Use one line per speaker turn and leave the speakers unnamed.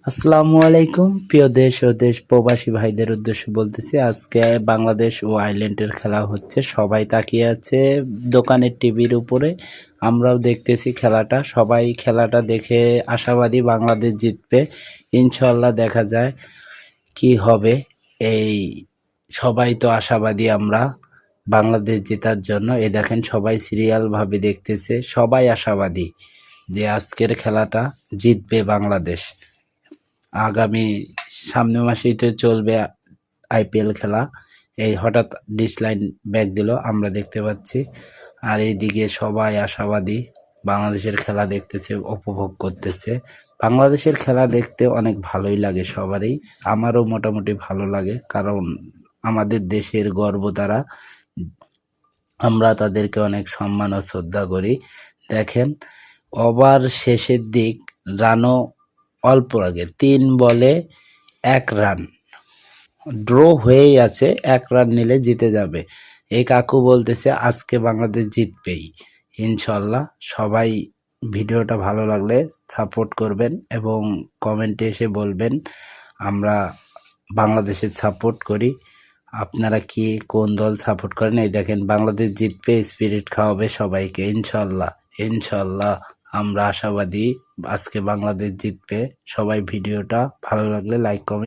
আসসালামু আলাইকুম প্রিয় দেশ ও দেশ প্রবাসী ভাইদের উদ্দেশ্যে বলতেছি আজকে বাংলাদেশ ও আয়ারল্যান্ডের খেলা হচ্ছে। সবাই তাকিয়ে আছে দোকানের টিভির উপরে। আমরাও দেখতেছি খেলাটা, সবাই খেলাটা দেখে আশাবাদী বাংলাদেশ জিতবে। ইনশাল্লাহ দেখা যায় কি হবে। এই সবাই তো আশাবাদী আমরা বাংলাদেশ জেতার জন্য। এই দেখেন সবাই সিরিয়াল ভাবে দেখতেছে, সবাই আশাবাদী যে আজকের খেলাটা জিতবে বাংলাদেশ। আগামী সামনের মাসেই তো চলবে আইপিএল খেলা। এই হঠাৎ ডিসলাইন ব্যাক দিল আমরা দেখতে পাচ্ছি। আর এইদিকে সবাই আশাবাদী বাংলাদেশের খেলা দেখতেছে, উপভোগ করতেছে। বাংলাদেশের খেলা দেখতে অনেক ভালোই লাগে সবারই, আমারও মোটামুটি ভালো লাগে, কারণ আমাদের দেশের গর্ব তারা। আমরা তাদেরকে অনেক সম্মান ও শ্রদ্ধা করি। দেখেন ওভার শেষের দিক, রানও অল্প আগে, 3 বলে 1 রান, ড্র হয়েই আছে, 1 রান নিলে জিতে যাবে। এই কাকু বলতেছে আজকে বাংলাদেশ জিতবেই ইনশাল্লাহ। সবাই ভিডিওটা ভালো লাগলে সাপোর্ট করবেন এবং কমেন্টে এসে বলবেন আমরা বাংলাদেশের সাপোর্ট করি। আপনারা কি কোন দল সাপোর্ট করেন? এই দেখেন বাংলাদেশ জিতবে, স্পিরিট খাওয়াবে সবাইকে ইনশাল্লাহ। ইনশাল্লাহ আমরা আশাবাদী আজকে বাংলাদেশ জিতবে। সবাই ভিডিওটা ভালো লাগলে লাইক কমেন্ট